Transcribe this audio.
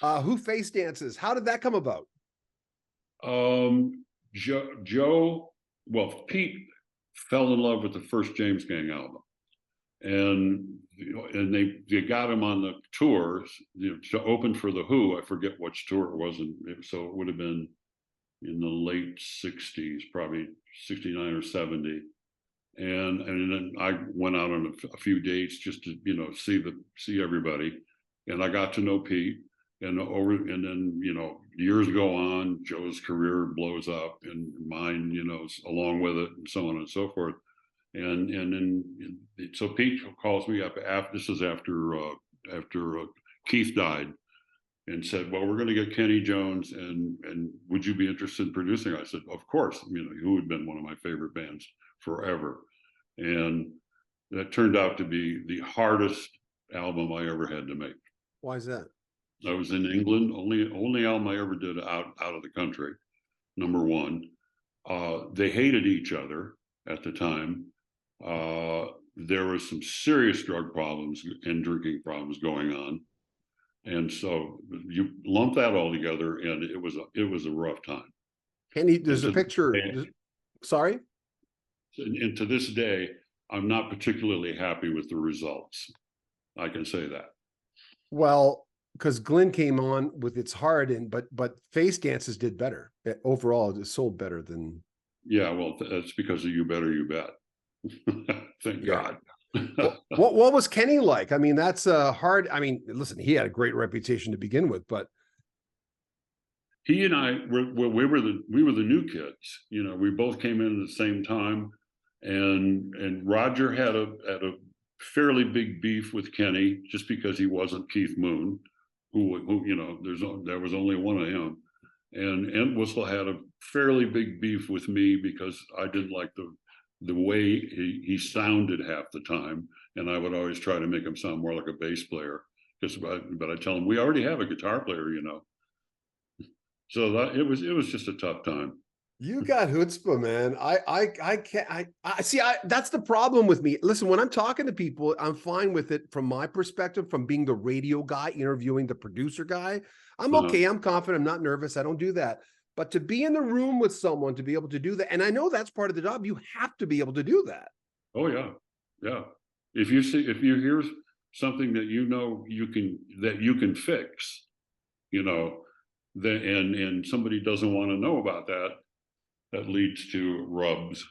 Who face dances? How did that come about? Joe, well, Pete fell in love with the first James Gang album, and and they got him on the tours, to open for the Who. I forget which tour it was, so it would have been in the late '60s, probably '69 or '70. And then I went out on a few dates just to see everybody, and I got to know Pete. And then years go on, Joe's career blows up, and mine along with it, and so on and so forth. And then so Pete calls me up after this is after Keith died, and said, well, we're going to get Kenny Jones, and would you be interested in producing? I said, of course. Who had been one of my favorite bands forever. And that turned out to be the hardest album I ever had to make. Why is that? I was in England, only album I ever did out of the country, number one. They hated each other at the time. There was some serious drug problems and drinking problems going on. And so you lump that all together, and it was a rough time. Kenny, there's a picture. Sorry? And to this day, I'm not particularly happy with the results. I can say that. Well, because Glenn came on with It's Hard, but Face Dances did better. Overall, it sold better than. Yeah, well, that's because of You Better You Bet. Thank God. What was Kenny like? I mean, that's hard. I mean, listen, he had a great reputation to begin with, but he and I we were the new kids. We both came in at the same time, and Roger had a fairly big beef with Kenny just because he wasn't Keith Moon, who there was only one of him, and Entwistle had a fairly big beef with me because I didn't like the way he sounded half the time, and I would always try to make him sound more like a bass player. But I tell him, we already have a guitar player, So it was just a tough time. You got chutzpah, man. I can't. I see. That's the problem with me. Listen, when I'm talking to people, I'm fine with it from my perspective, from being the radio guy interviewing the producer guy. I'm okay. I'm confident. I'm not nervous. I don't do that. But to be in the room with someone, to be able to do that, and I know that's part of the job. You have to be able to do that. Oh yeah, yeah. If you hear something that you can fix, and somebody doesn't want to know about that, that leads to rubs.